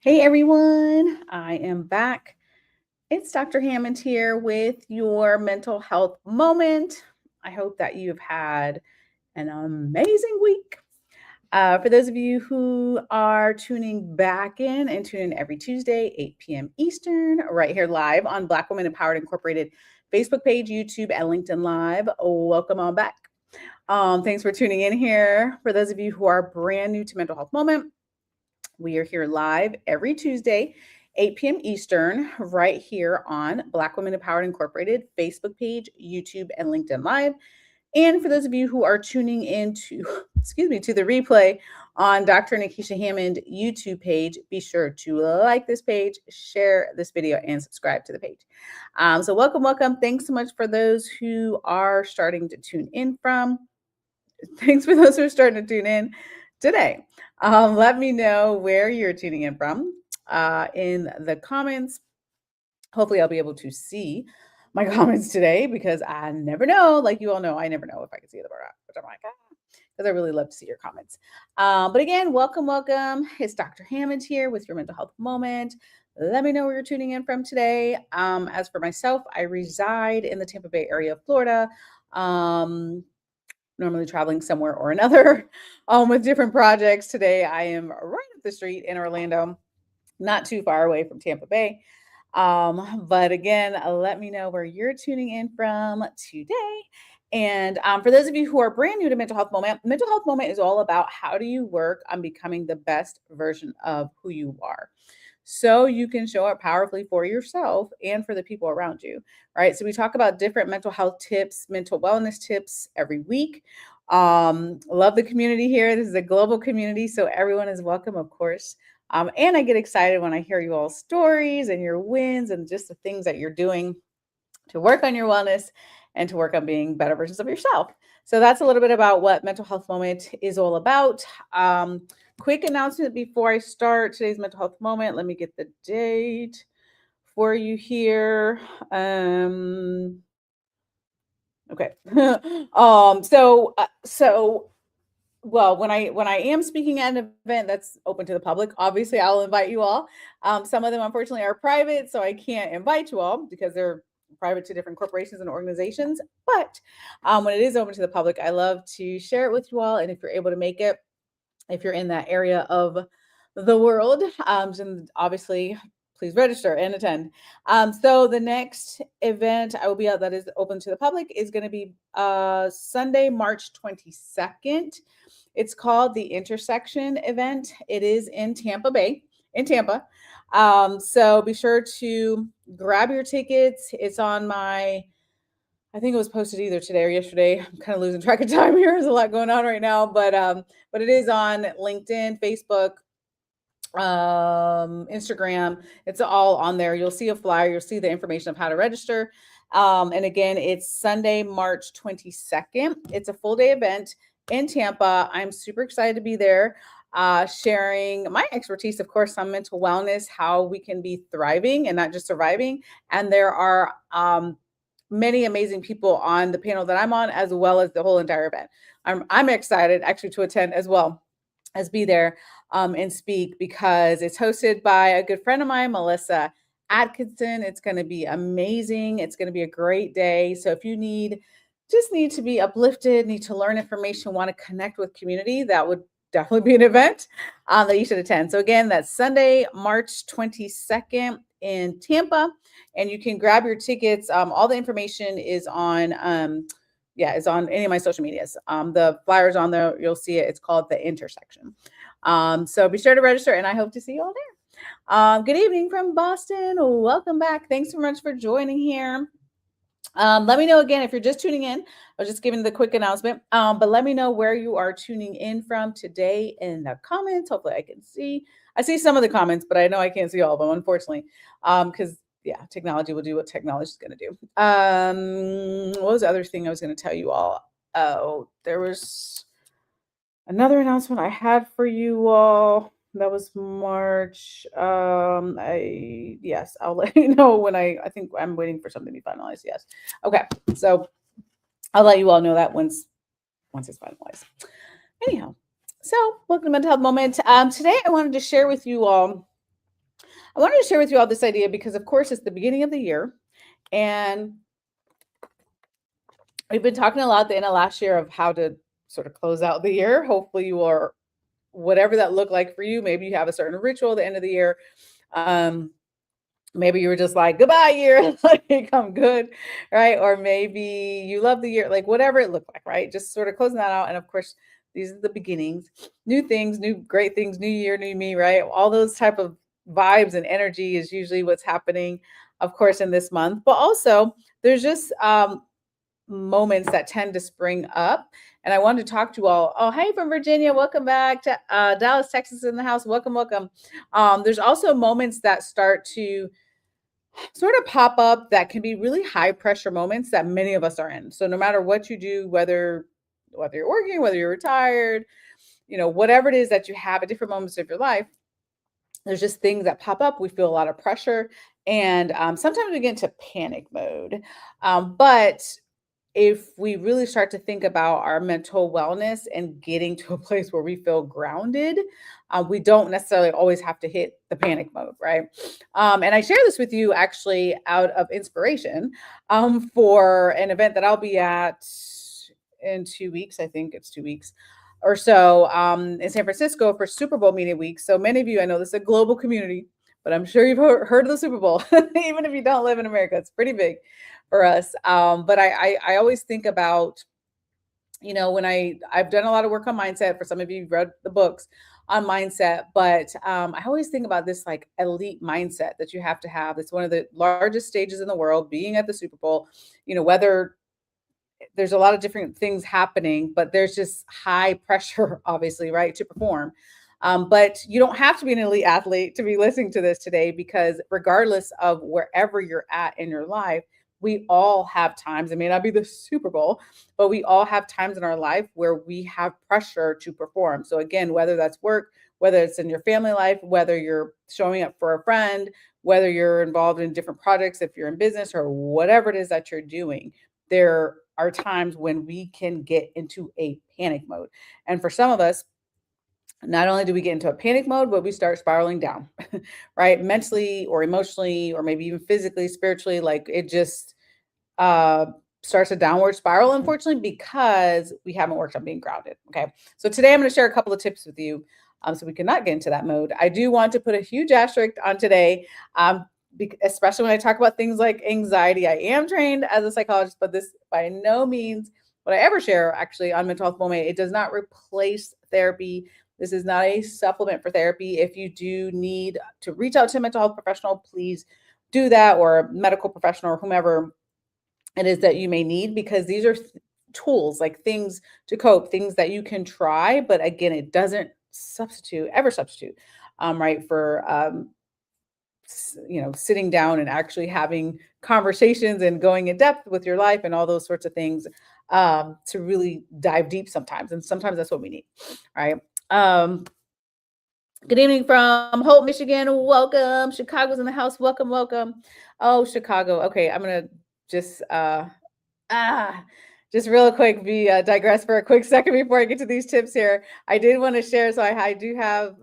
Hey everyone, I am back. It's Dr. Hammond here with your mental health moment. I hope that you've had an amazing week. For those of you who are tuning back in and tune in every Tuesday, 8 p.m. Eastern, right here live on Black Women Empowered Incorporated Facebook page, YouTube, and LinkedIn Live, welcome on back. Thanks for tuning in here. For those of you who are brand new to Mental Health Moment, we are here live every Tuesday, 8 p.m. Eastern, right here on Black Women Empowered Incorporated Facebook page, YouTube, and LinkedIn Live. And for those of you who are tuning into, to the replay on Dr. Nikisha Hammond YouTube page, be sure to like this page, share this video, and subscribe to the page. So welcome. Thanks so much for those who are starting to tune in from. Thanks for those who are starting to tune in today. Let me know where you're tuning in from in the comments. Hopefully, I'll be able to see my comments today because I never know. Like you all know, I never know if I can see them or not. But I'm like, because I really love to see your comments. But again, welcome. It's Dr. Hammond here with your mental health moment. Let me know where you're tuning in from today. As for myself, I reside in the Tampa Bay area of Florida. Normally traveling somewhere or another with different projects. Today, I am right up the street in Orlando, not too far away from Tampa Bay. But again, let me know where you're tuning in from today. And for those of you who are brand new to Mental Health Moment is all about how do you work on becoming the best version of who you are, so you can show up powerfully for yourself and for the people around you, right? So we talk about different mental health tips, mental wellness tips every week. Love the community here. This is a global community, so everyone is welcome, of course. And I get excited when I hear you all stories and your wins and just the things that you're doing to work on your wellness and to work on being better versions of yourself. So that's a little bit about what Mental Health Moment is all about. Quick announcement before I start today's Mental Health Moment. Let me get the date for you here. Okay. Well, when I am speaking at an event that's open to the public, obviously I'll invite you all. Some of them unfortunately are private, so I can't invite you all because they're private to different corporations and organizations. But when it is open to the public, I love to share it with you all. And if you're able to make it, if you're in that area of the world, then obviously please register and attend. So the next event I will be at that is open to the public is going to be Sunday, March 22nd. It's called the Intersection event. It is in Tampa Bay, in Tampa. So be sure to grab your tickets. It's on I think it was posted either today or yesterday. I'm kind of losing track of time here. There's a lot going on right now, but it is on LinkedIn, Facebook, Instagram. It's all on there. You'll see a flyer. You'll see the information of how to register. And again, it's Sunday, March 22nd. It's a full day event in Tampa. I'm super excited to be there, sharing my expertise, of course, on mental wellness, how we can be thriving and not just surviving. And there are many amazing people on the panel that I'm on, as well as the whole entire event. I'm excited actually to attend as well as be there and speak, because it's hosted by a good friend of mine, Melissa Atkinson. It's going to be amazing. It's going to be a great day. So if you need to be uplifted, need to learn information, want to connect with community, that would definitely be an event that you should attend. So again, that's Sunday, March 22nd in Tampa, and you can grab your tickets. All the information is on is on any of my social medias. The flyer's on there. You'll see it. It's called The Intersection. So be sure to register, and I hope to see you all there. Good evening from Boston. Welcome back. Thanks so much for joining here. Let me know again if you're just tuning in. I was just giving the quick announcement, but let me know where you are tuning in from today in the comments. Hopefully I can see. I see some of the comments, but I know I can't see all of them, unfortunately, because technology will do what technology is going to do. What was the other thing I was going to tell you all? Oh, there was another announcement I had for you all. That was March. I'll let you know when I think I'm waiting for something to be finalized. Yes. Okay. So I'll let you all know that once it's finalized. Anyhow, so welcome to Mental Health Moment. Today I wanted to share with you all I wanted to share with you all this idea because, of course, it's the beginning of the year. And we've been talking a lot at the end of last year of how to sort of close out the year. Hopefully, you are whatever that looked like for you. Maybe you have a certain ritual at the end of the year. Um, Maybe you were just like, goodbye, year, like I'm good, right? Or maybe you love the year, like whatever it looked like, right? Just sort of closing that out. And of course, these are the beginnings, new things, new great things, new year, new me, right? All those type of vibes and energy is usually what's happening, of course, in this month. But also, there's just moments that tend to spring up. And I wanted to talk to you all. Oh, hey, from Virginia. Welcome back to Dallas, Texas in the house. Welcome, welcome. There's also moments that start to sort of pop up that can be really high pressure moments that many of us are in. So no matter what you do, whether you're working, whether you're retired, whatever it is that you have at different moments of your life, there's just things that pop up. We feel a lot of pressure, and sometimes we get into panic mode. But if we really start to think about our mental wellness and getting to a place where we feel grounded, we don't necessarily always have to hit the panic mode, right? And I share this with you actually out of inspiration for an event that I'll be at in 2 weeks. I think it's 2 weeks or so in San Francisco for Super Bowl media week. So many of you, I know this is a global community, but I'm sure you've heard of the Super Bowl, even if you don't live in America. It's pretty big for us. But I always think about, when I've done a lot of work on mindset. For some of you, you've read the books on mindset, but I always think about this like elite mindset that you have to have. It's one of the largest stages in the world, being at the Super Bowl. Whether there's a lot of different things happening, but there's just high pressure, obviously, right, to perform. But you don't have to be an elite athlete to be listening to this today, because regardless of wherever you're at in your life, we all have times. It may not be the Super Bowl, but we all have times in our life where we have pressure to perform. So again, whether that's work, whether it's in your family life, whether you're showing up for a friend, whether you're involved in different projects, if you're in business or whatever it is that you're doing, there are times when we can get into a panic mode. And for some of us, not only do we get into a panic mode, but we start spiraling down, right? Mentally or emotionally, or maybe even physically, spiritually, like it just uh, starts a downward spiral, unfortunately, because we haven't worked on being grounded. Okay. So today I'm going to share a couple of tips with you so we cannot get into that mode. I do want to put a huge asterisk on today, especially when I talk about things like anxiety. I am trained as a psychologist, but this by no means what I ever share actually on Mental Health Moment. It does not replace therapy. This is not a supplement for therapy. If you do need to reach out to a mental health professional, please do that, or a medical professional, or whomever it is that you may need, because these are tools, like things to cope, things that you can try. But again, it doesn't ever substitute, right, for sitting down and actually having conversations and going in depth with your life and all those sorts of things, to really dive deep sometimes. And sometimes that's what we need, right? Good evening from Hope, Michigan. Welcome. Chicago's in the house. Welcome, welcome. Oh, Chicago. Okay, I'm gonna just just real quick digress for a quick second before I get to these tips here. I did want to share. So I do have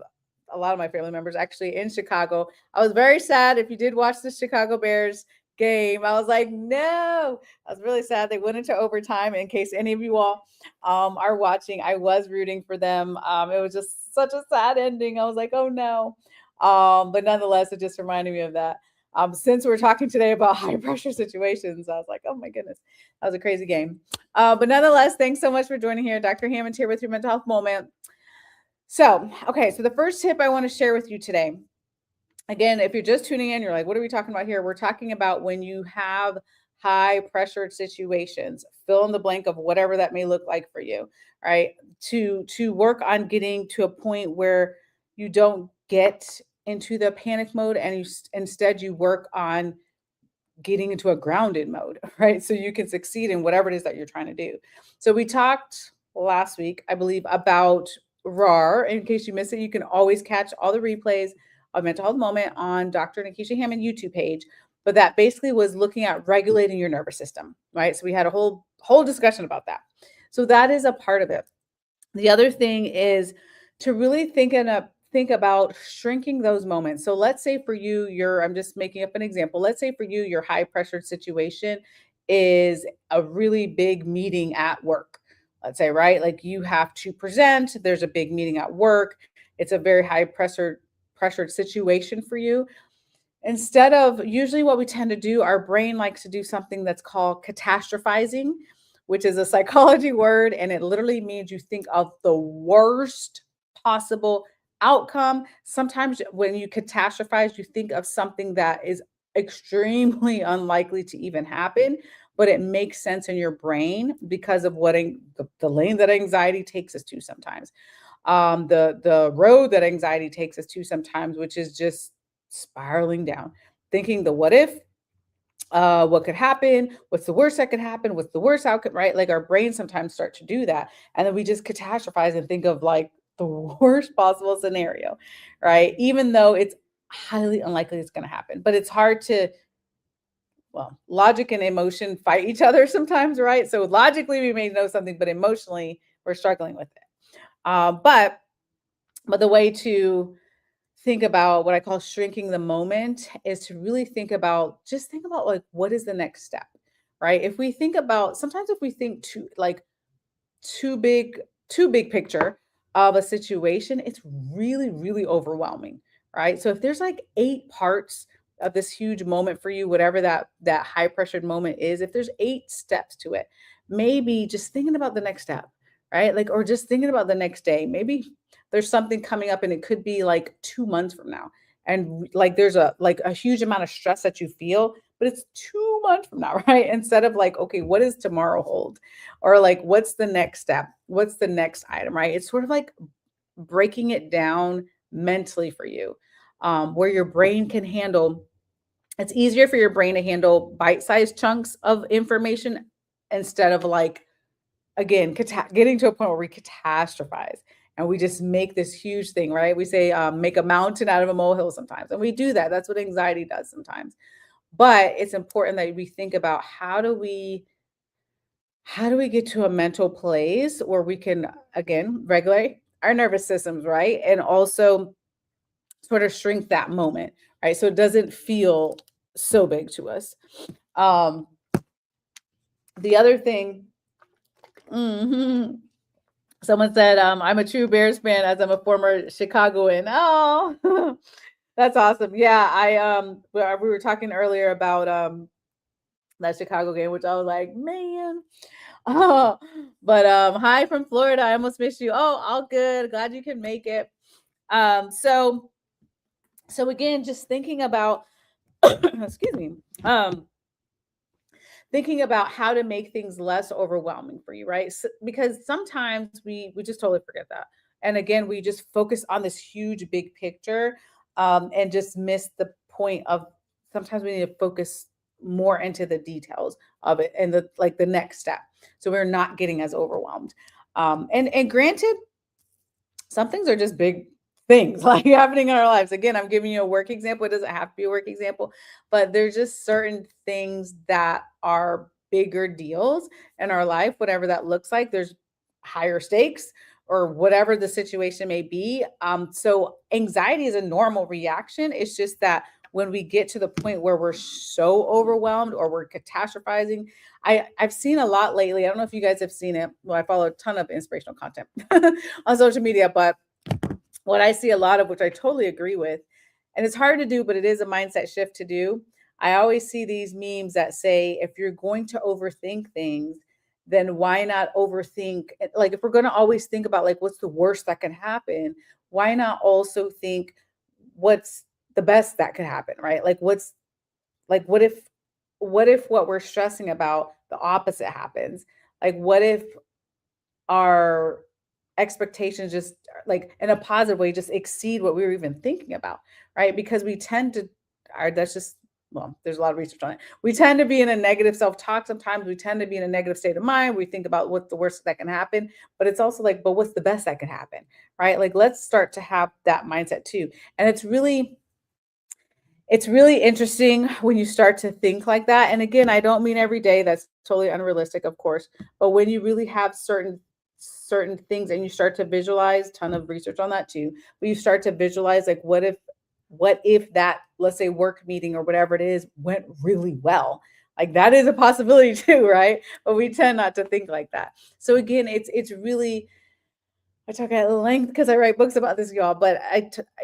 a lot of my family members actually in Chicago. I was very sad. If you did watch the Chicago Bears game, I was like, no, I was really sad. They went into overtime. In case any of you all are watching, I was rooting for them. It was just such a sad ending. I was like, oh no. But nonetheless, it just reminded me of that. Since we're talking today about high pressure situations, I was like, oh my goodness, that was a crazy game. But nonetheless, thanks so much for joining here. Dr. Hammond here with your Mental Health Moment. So the first tip I want to share with you today, again, if you're just tuning in, you're like, what are we talking about here? We're talking about when you have high pressured situations, fill in the blank of whatever that may look like for you, right? To work on getting to a point where you don't get into the panic mode, and instead you work on getting into a grounded mode, right? So you can succeed in whatever it is that you're trying to do. So we talked last week, I believe, about RAR. In case you missed it, you can always catch all the replays of Mental Health Moment on Dr. Nikisha Hammond YouTube page. But that basically was looking at regulating your nervous system, right? So we had a whole discussion about that. So that is a part of it. The other thing is to really think think about shrinking those moments. So let's say for you, I'm just making up an example. Let's say for you, your high pressured situation is a really big meeting at work. Let's say, right? Like you have to present, there's a big meeting at work. It's a very high pressured situation for you. Instead of usually what we tend to do, our brain likes to do something that's called catastrophizing, which is a psychology word, and it literally means you think of the worst possible outcome. Sometimes when you catastrophize, you think of something that is extremely unlikely to even happen, but it makes sense in your brain because of the lane that anxiety takes us to sometimes. The road that anxiety takes us to sometimes, which is just spiraling down, thinking the what if, what could happen, what's the worst that could happen, what's the worst outcome, right? Like our brains sometimes start to do that. And then we just catastrophize and think of like the worst possible scenario, right? Even though it's highly unlikely it's going to happen. But it's hard to, well, logic and emotion fight each other sometimes, right? So logically we may know something, but emotionally we're struggling with it. But the way to think about what I call shrinking the moment is to really think about like what is the next step, right? If we think about sometimes if we think too big, too big picture of a situation, it's really, really overwhelming, right? So if there's like 8 parts of this huge moment for you, whatever that high pressured moment is, if there's 8 steps to it, maybe just thinking about the next step, right? Like, or just thinking about the next day. Maybe there's something coming up and it could be like 2 months from now. And like there's a huge amount of stress that you feel, but it's 2 months from now, right? Instead of like, okay, what does tomorrow hold? Or like what's the next step, what's the next item, right? It's sort of like breaking it down mentally for you, where your brain can handle it's easier for your brain to handle bite-sized chunks of information instead of like again getting to a point where we catastrophize and we just make this huge thing, right? We say make a mountain out of a molehill sometimes, and we do that. That's what anxiety does sometimes. But it's important that we think about how do we get to a mental place where we can again regulate our nervous systems, right? And also sort of shrink that moment, right? So it doesn't feel so big to us. Um, the other thing, mhm, someone said, I'm a true Bears fan as I'm a former Chicagoan. Oh, that's awesome. Yeah, we were talking earlier about that Chicago game, which I was like, man. Oh, but hi from Florida. I almost missed you. Oh, all good. Glad you can make it. So again, just thinking about excuse me. Thinking about how to make things less overwhelming for you, right? Because sometimes we just totally forget that. And again, we just focus on this huge big picture, and just miss the point of sometimes we need to focus more into the details of it and the next step. So we're not getting as overwhelmed. And granted, some things are just big things like happening in our lives. Again, I'm giving you a work example. It doesn't have to be a work example, but there's just certain things that are bigger deals in our life, whatever that looks like. There's higher stakes or whatever the situation may be. So anxiety is a normal reaction. It's just that when we get to the point where we're so overwhelmed or we're catastrophizing, I've seen a lot lately. I don't know if you guys have seen it. Well, I follow a ton of inspirational content on social media, but what I see a lot of, which I totally agree with, and it's hard to do, but it is a mindset shift to do. I always see these memes that say, if you're going to overthink things, then why not overthink? Like, if we're going to always think about, like, what's the worst that can happen, why not also think what's the best that could happen, right? Like, what if what we're stressing about, the opposite happens? Like, what if our expectations just like in a positive way just exceed what we were even thinking about, right? Because we tend to that's just well, there's a lot of research on it. We tend to be in a negative self-talk sometimes. We tend to be in a negative state of mind. We think about what's the worst that can happen, but it's also like, but what's the best that can happen, right? Like, let's start to have that mindset too. And it's really interesting when you start to think like that. And again, I don't mean every day. That's totally unrealistic, of course. But when you really have certain certain things and you start to visualize, ton of research on that too, but you start to visualize like what if that, let's say, work meeting or whatever it is went really well. Like that is a possibility too, right? But we tend not to think like that. So again, it's really, I talk at length because I write books about this, y'all, but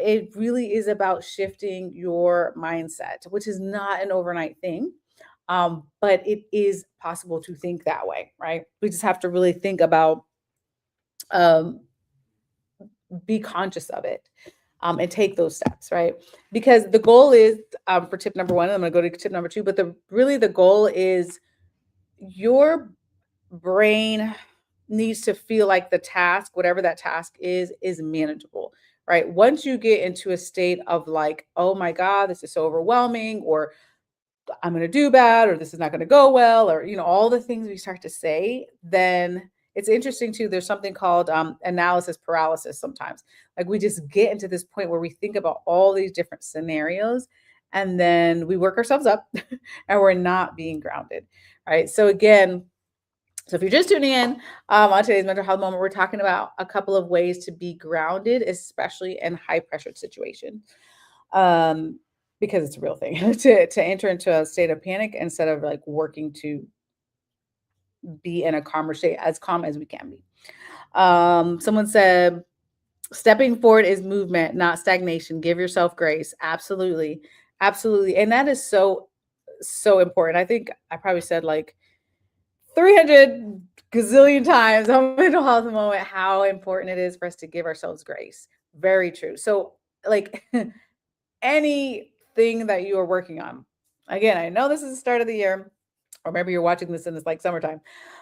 it really is about shifting your mindset, which is not an overnight thing. But it is possible to think that way, right? We just have to really think about, um, be conscious of it, and take those steps, right? Because the goal is, for tip number one, and I'm going to go to tip number two, but the goal is your brain needs to feel like the task, whatever that task is manageable, right? Once you get into a state of like, oh my God, this is so overwhelming, or I'm going to do bad, or this is not going to go well, or, all the things we start to say, then it's interesting too. There's something called analysis paralysis sometimes. Like we just get into this point where we think about all these different scenarios and then we work ourselves up and we're not being grounded, right? So again, so if you're just tuning in on today's mental health moment, we're talking about a couple of ways to be grounded, especially in high pressured situations. Because it's a real thing to enter into a state of panic instead of like working to be in a calmer state, as calm as we can be. Someone said, stepping forward is movement, not stagnation. Give yourself grace. Absolutely. Absolutely. And that is so, so important. I think I probably said like 300 gazillion times on mental health moment how important it is for us to give ourselves grace. Very true. So like anything that you are working on, again, I know this is the start of the year, or maybe you're watching this in this like summertime,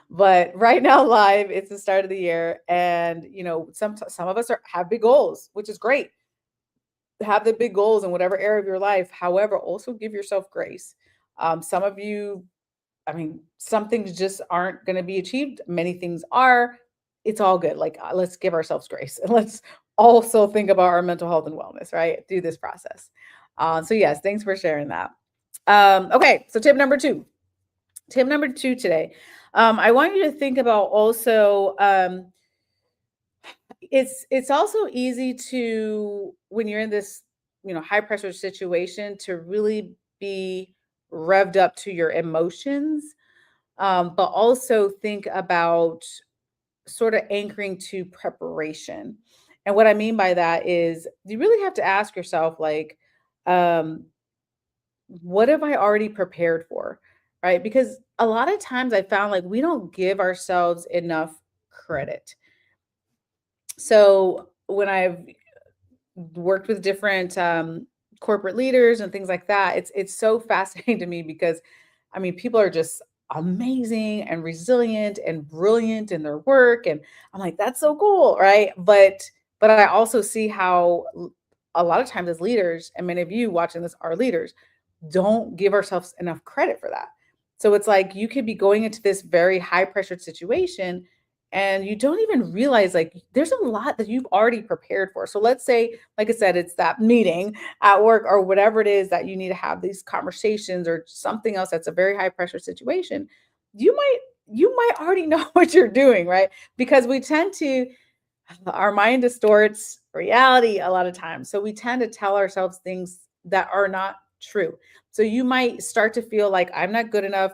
but right now live, it's the start of the year. And some of us have big goals, which is great. Have the big goals in whatever area of your life. However, also give yourself grace. Some of you, I mean, some things just aren't going to be achieved. Many things are. It's all good. Like, let's give ourselves grace and let's also think about our mental health and wellness, right? Through this process. So yes, thanks for sharing that. Okay. So tip number two today. I want you to think about also, it's also easy to, when you're in this, high pressure situation, to really be revved up to your emotions, but also think about sort of anchoring to preparation. And what I mean by that is you really have to ask yourself, like, um, what have I already prepared for? Right? Because a lot of times I found like we don't give ourselves enough credit. So when I've worked with different corporate leaders and things like that, it's so fascinating to me because I mean people are just amazing and resilient and brilliant in their work, and I'm like, that's so cool, right? But I also see how a lot of times as leaders, and many of you watching this are leaders, don't give ourselves enough credit for that. So it's like you could be going into this very high pressured situation and you don't even realize like there's a lot that you've already prepared for. So let's say, like I said, it's that meeting at work or whatever it is that you need to have these conversations or something else that's a very high pressure situation. You might already know what you're doing, right? Because we tend to, our mind distorts reality a lot of times. So we tend to tell ourselves things that are not true. So you might start to feel like I'm not good enough,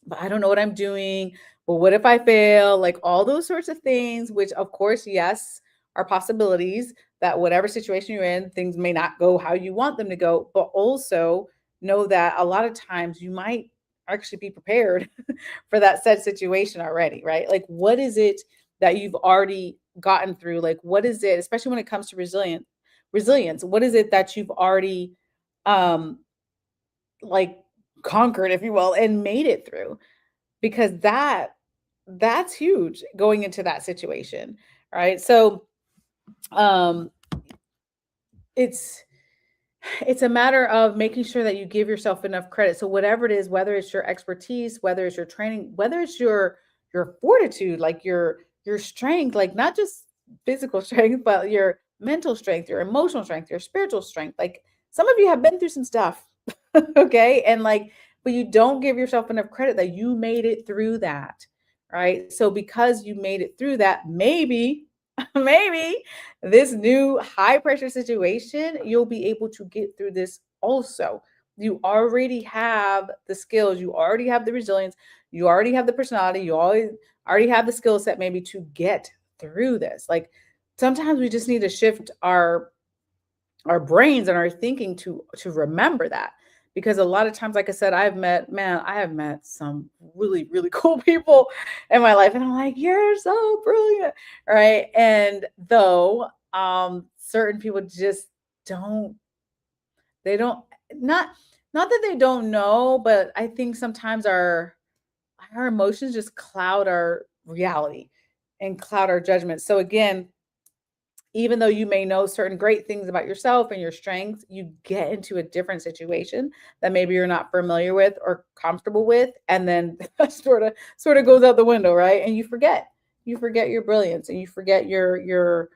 but I don't know what I'm doing. Well, what if I fail? Like all those sorts of things, which of course, yes, are possibilities that whatever situation you're in, things may not go how you want them to go, but also know that a lot of times you might actually be prepared for that said situation already, right? Like what is it that you've already gotten through? Like what is it, especially when it comes to resilience, what is it that you've already um like conquered, if you will, and made it through? Because that's huge going into that situation, right? So um it's it's a matter of making sure that you give yourself enough credit. So whatever it is, whether it's your expertise, whether it's your training, whether it's your fortitude, like your strength, like not just physical strength, but your mental strength, your emotional strength, your spiritual strength. Like some of you have been through some stuff, okay? And like, but you don't give yourself enough credit that you made it through that, right? So because you made it through that, maybe, maybe this new high pressure situation, you'll be able to get through this also. You already have the skills, you already have the resilience, you already have the personality, you already have the skill set maybe to get through this. Like sometimes we just need to shift our brains and our thinking to remember that, because a lot of times, like I said, I have met some really really cool people in my life, and I'm like, you're so brilliant, right? And though certain people just don't they don't not not that they don't know, but I think sometimes our emotions just cloud our reality and cloud our judgment. So again, even though you may know certain great things about yourself and your strengths, you get into a different situation that maybe you're not familiar with or comfortable with, and then sort of goes out the window, right? And you forget your brilliance, and you forget your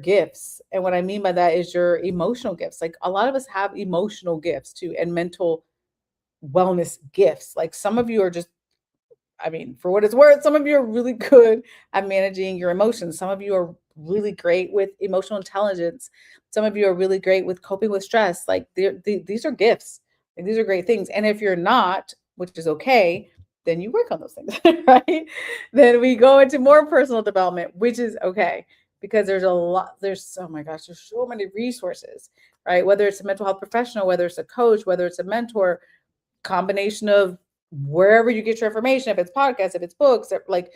gifts. And what I mean by that is your emotional gifts. Like a lot of us have emotional gifts too, and mental wellness gifts. Like some of you are just, I mean, for what it's worth, some of you are really good at managing your emotions. Some of you are really great with emotional intelligence. Some of you are really great with coping with stress. Like these are gifts. And these are great things. And if you're not, which is okay, then you work on those things, right? Then we go into more personal development, which is okay, because oh my gosh, there's so many resources, right? Whether it's a mental health professional, whether it's a coach, whether it's a mentor, combination of wherever you get your information, if it's podcasts, if it's books, like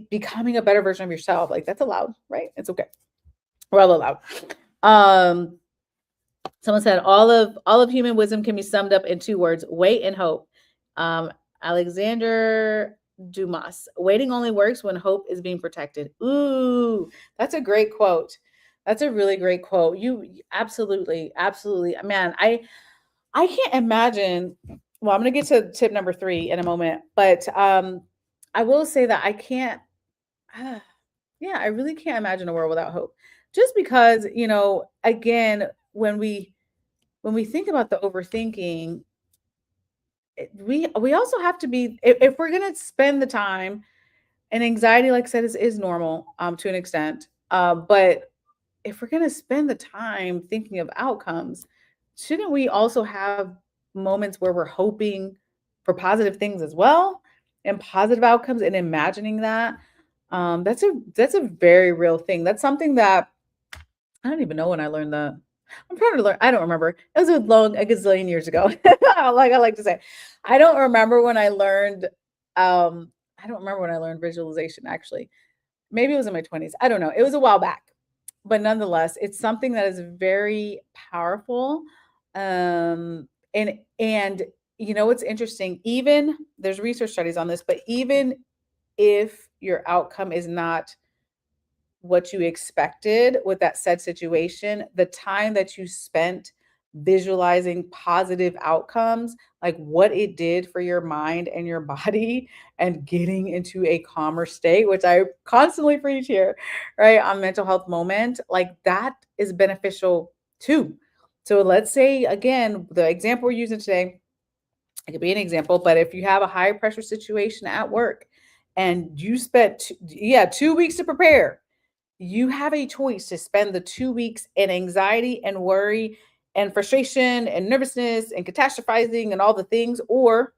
becoming a better version of yourself, like that's allowed, right? It's okay. We're all allowed. Um, Someone said all of human wisdom can be summed up in two words: wait and hope. Alexander Dumas. Waiting only works when hope is being protected. Ooh, that's a great quote. That's a really great quote. You absolutely, absolutely, man. I can't imagine. Well, I'm going to get to tip number 3 in a moment, but I will say that I can't. Yeah, I really can't imagine a world without hope. Just because, again, when we think about the overthinking, we also have to be, if we're going to spend the time, and anxiety, like I said, is normal to an extent, but if we're going to spend the time thinking of outcomes, shouldn't we also have moments where we're hoping for positive things as well, and positive outcomes, and imagining that? That's a very real thing. That's something that I don't even know when I learned that. I'm trying to learn. I don't remember. It was a gazillion years ago. Like I like to say, I don't remember when I learned. I don't remember when I learned visualization. Actually, maybe it was in my 20s. I don't know. It was a while back, but nonetheless, it's something that is very powerful. And what's interesting? Even there's research studies on this, but even if your outcome is not what you expected with that said situation, the time that you spent visualizing positive outcomes, like what it did for your mind and your body, and getting into a calmer state, which I constantly preach here, right? On mental health moment, like that is beneficial too. So let's say again, the example we're using today, it could be an example, but if you have a high pressure situation at work and you spent 2 weeks to prepare, you have a choice to spend the 2 weeks in anxiety and worry and frustration and nervousness and catastrophizing and all the things, or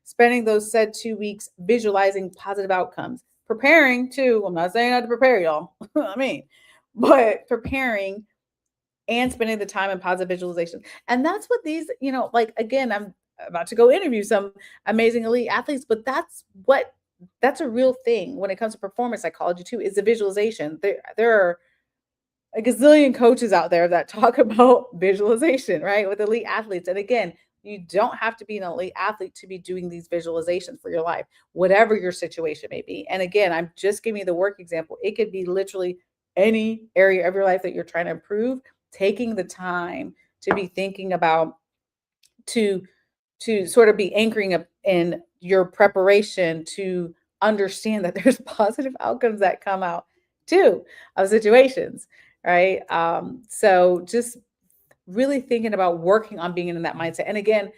spending those said 2 weeks visualizing positive outcomes, preparing too. I'm not saying not to prepare, y'all. I mean, but preparing and spending the time in positive visualization. And that's what these, like again, I'm about to go interview some amazing elite athletes, but that's a real thing when it comes to performance psychology too, is the visualization. There are a gazillion coaches out there that talk about visualization, right? With elite athletes. And again, you don't have to be an elite athlete to be doing these visualizations for your life, whatever your situation may be. And again, I'm just giving you the work example. It could be literally any area of your life that you're trying to improve, taking the time to be thinking about, to sort of be anchoring up in your preparation to understand that there's positive outcomes that come out too of situations, right? So just really thinking about working on being in that mindset. And again,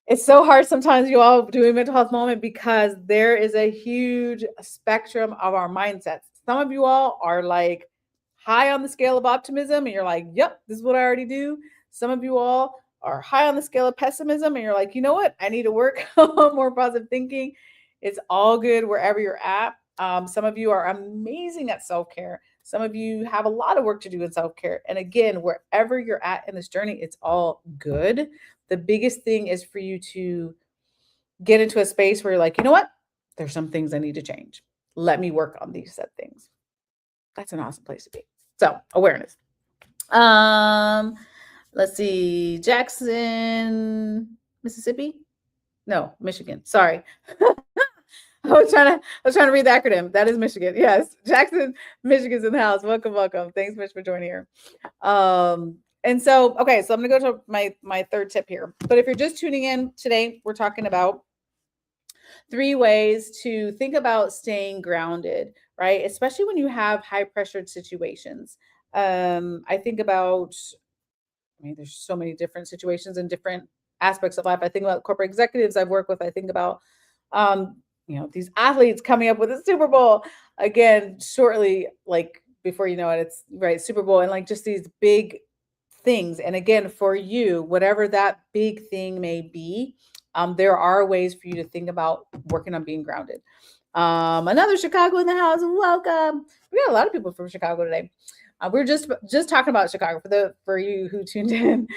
It's so hard sometimes, you all, doing mental health moment because there is a huge spectrum of our mindsets. Some of you all are like high on the scale of optimism and you're like, yep, this is what I already do. Some of you all are high on the scale of pessimism and you're like, you know what? I need to work on more positive thinking. It's all good wherever you're at. Some of you are amazing at self care. Some of you have a lot of work to do in self care. And again, wherever you're at in this journey, it's all good. The biggest thing is for you to get into a space where you're like, you know what? There's some things I need to change. Let me work on these said things. That's an awesome place to be. So, awareness. Let's see. Jackson, Mississippi? No, Michigan. Sorry. I was trying to read the acronym. That is Michigan. Yes. Jackson, Michigan's in the house. Welcome, welcome. Thanks much for joining here. And so, okay, so I'm gonna go to my third tip here. But if you're just tuning in today, we're talking about 3 ways to think about staying grounded, right? Especially when you have high pressured situations. I think about, I mean, there's so many different situations and different aspects of life. I think about corporate executives I've worked with. I think about, these athletes coming up with a Super Bowl again shortly, like before you know it, it's right Super Bowl and like just these big things. And again, for you, whatever that big thing may be, there are ways for you to think about working on being grounded. Another Chicago in the house. Welcome. We got a lot of people from Chicago today. We're just talking about Chicago for you who tuned in,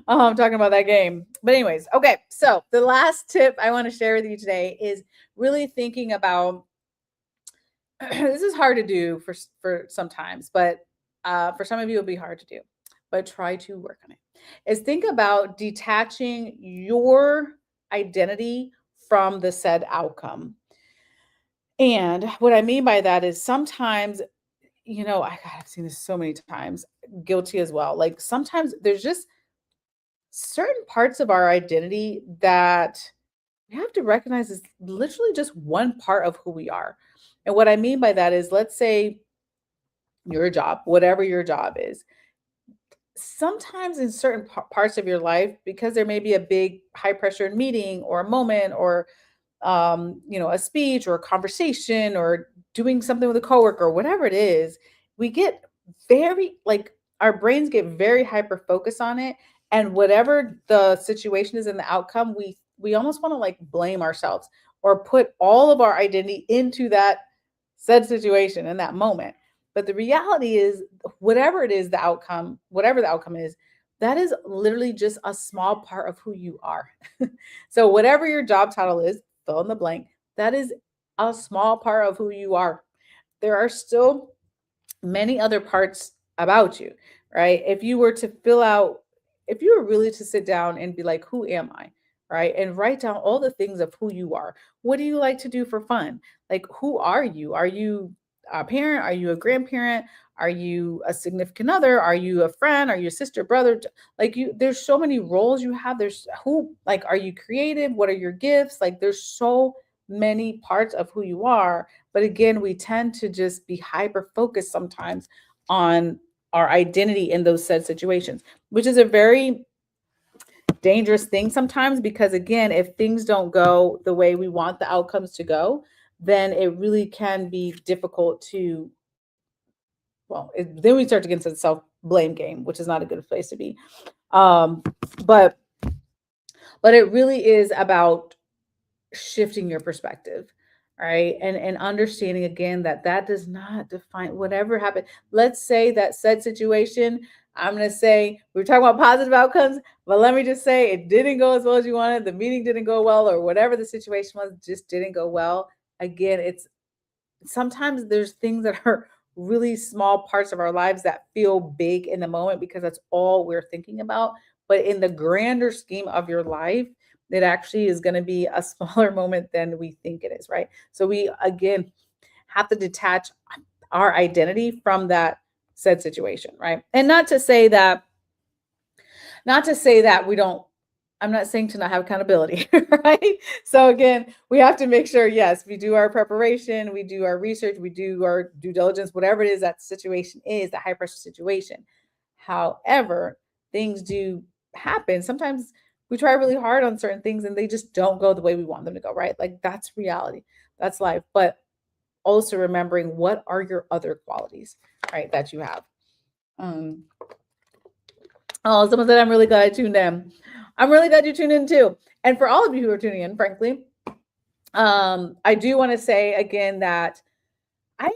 talking about that game. But anyways, okay. So the last tip I want to share with you today is really thinking about. This is hard to do for sometimes, but for some of you it'll be hard to do. But try to work on it. Is think about detaching your identity from the said outcome. And what I mean by that is sometimes, I've seen this so many times, guilty as well. Like sometimes there's just certain parts of our identity that we have to recognize is literally just one part of who we are. And what I mean by that is, let's say your job, whatever your job is, sometimes in certain parts of your life, because there may be a big high pressure meeting or a moment or a speech or a conversation or doing something with a coworker, whatever it is, we get very like our brains get very hyper focused on it. And whatever the situation is and the outcome, we almost want to like blame ourselves or put all of our identity into that said situation in that moment. But the reality is, whatever it is, the outcome, whatever the outcome is, that is literally just a small part of who you are. So, whatever your job title is, fill in the blank, that is a small part of who you are. There are still many other parts about you, right? If you were to if you were really to sit down and be like, who am I? Right. And write down all the things of who you are. What do you like to do for fun? Like, who are you? Are you a parent? Are you a grandparent? Are you a significant other? Are you a friend? Are you a sister, brother? Like there's so many roles you have. There's are you creative? What are your gifts? Like there's so many parts of who you are. But again, we tend to just be hyper focused sometimes on our identity in those said situations, which is a very dangerous thing sometimes because again, if things don't go the way we want the outcomes to go, then it really can be difficult to then we start to get into the self-blame game, which is not a good place to be. But it really is about shifting your perspective, right? And understanding again that does not define whatever happened. Let's say that said situation, I'm going to say we were talking about positive outcomes, but let me just say it didn't go as well as you wanted. The meeting didn't go well, or whatever the situation was, just didn't go well. Again, it's sometimes there's things that are really small parts of our lives that feel big in the moment because that's all we're thinking about. But in the grander scheme of your life, it actually is going to be a smaller moment than we think it is, right? So we, again, have to detach our identity from that said situation, right? And not to say that we don't, I'm not saying to not have accountability, right? So again, we have to make sure, yes, we do our preparation, we do our research, we do our due diligence, whatever it is that situation is, the high pressure situation. However, things do happen. Sometimes We try really hard on certain things and they just don't go the way we want them to go, right? Like that's reality. That's life. But also remembering what are your other qualities, right, that you have. Um, oh, someone said I'm really glad I tuned in. I'm really glad you tuned in too. And for all of you who are tuning in, frankly, I do want to say again that I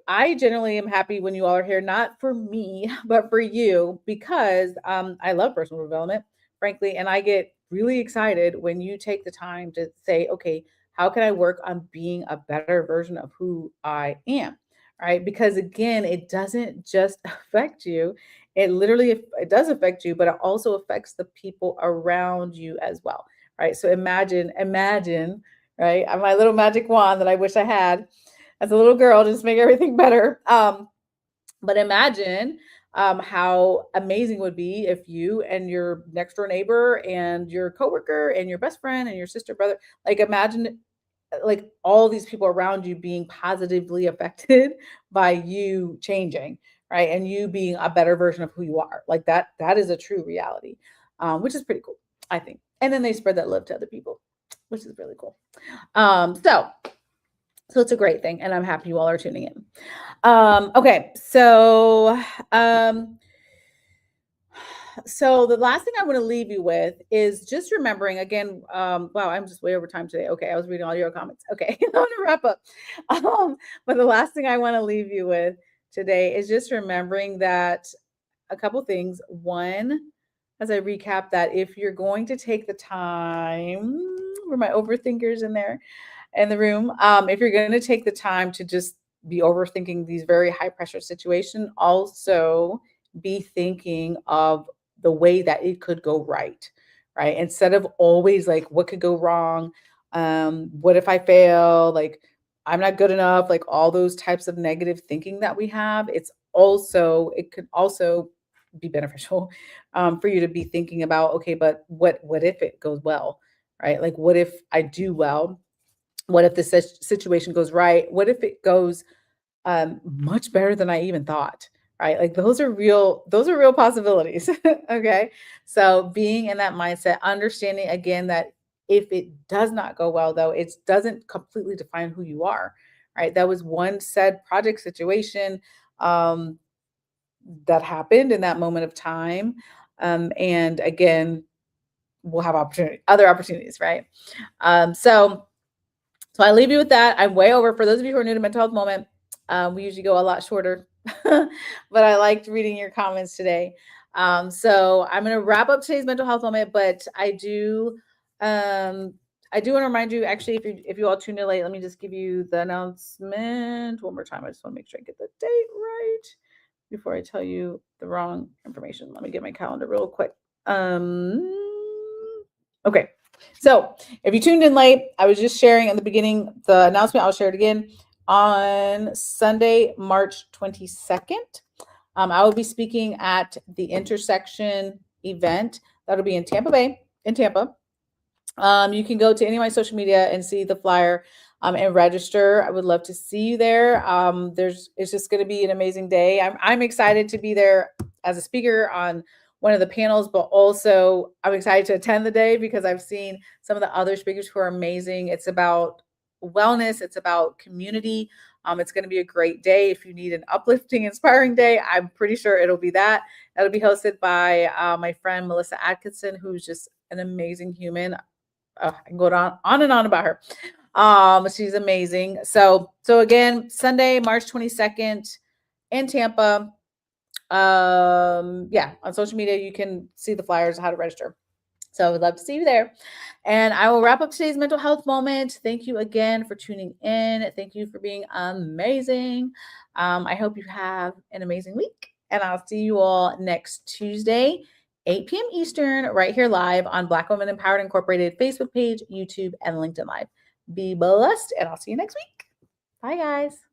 I generally am happy when you all are here, not for me, but for you, because I love personal development, frankly, and I get really excited when you take the time to say, okay, how can I work on being a better version of who I am? Right? Because again, it doesn't just affect you. It literally it does affect you, but it also affects the people around you as well. Right. So imagine, right? My little magic wand that I wish I had as a little girl, just make everything better. But imagine how amazing it would be if you and your next door neighbor and your coworker and your best friend and your sister, brother, like imagine like all these people around you being positively affected by you changing, right? And you being a better version of who you are. Like that is a true reality, which is pretty cool, I think. And then they spread that love to other people, which is really cool. So it's a great thing, and I'm happy you all are tuning in. Okay, um, so the last thing I want to leave you with is just remembering again. Wow, I'm just way over time today. Okay, I was reading all your comments. Okay, I want to wrap up. But the last thing I want to leave you with today is just remembering that a couple things. One, as I recap, that if you're going to take the time, were my overthinkers in there? In the room, if you're going to take the time to just be overthinking these very high pressure situations, also be thinking of the way that it could go right, right? Instead of always like, what could go wrong? What if I fail? Like, I'm not good enough, like all those types of negative thinking that we have. It could also be beneficial for you to be thinking about, okay, but what if it goes well, right? Like, what if I do well? What if the situation goes right? What if it goes much better than I even thought? Right? Like those are real possibilities. Okay. So being in that mindset, understanding again that if it does not go well, though, it doesn't completely define who you are. Right. That was one said project situation that happened in that moment of time. And again, we'll have other opportunities, right? So I leave you with that. I'm way over. For those of you who are new to Mental Health Moment, we usually go a lot shorter, but I liked reading your comments today. So I'm going to wrap up today's Mental Health Moment, but I do want to remind you, actually, if you all tuned in late, let me just give you the announcement one more time. I just want to make sure I get the date right before I tell you the wrong information. Let me get my calendar real quick. Okay. So if you tuned in late, I was just sharing in the beginning the announcement. I'll share it again on Sunday, March 22nd. I will be speaking at the Intersection event. That'll be in Tampa Bay, in Tampa. You can go to any of my social media and see the flyer and register. I would love to see you there. It's just going to be an amazing day. I'm excited to be there as a speaker on one of the panels, but also I'm excited to attend the day because I've seen some of the other speakers who are amazing. It's about wellness. It's about community. It's going to be a great day. If you need an uplifting, inspiring day, I'm pretty sure it'll be that. That'll be hosted by my friend Melissa Atkinson, who's just an amazing human. I can go on and on about her. She's amazing. So again, Sunday, March 22nd in Tampa. Yeah, on social media, you can see the flyers, how to register. So I would love to see you there. And I will wrap up today's mental health moment. Thank you again for tuning in. Thank you for being amazing. I hope you have an amazing week. And I'll see you all next Tuesday, 8 p.m. Eastern, right here live on Black Women Empowered Incorporated Facebook page, YouTube, and LinkedIn Live. Be blessed, and I'll see you next week. Bye, guys.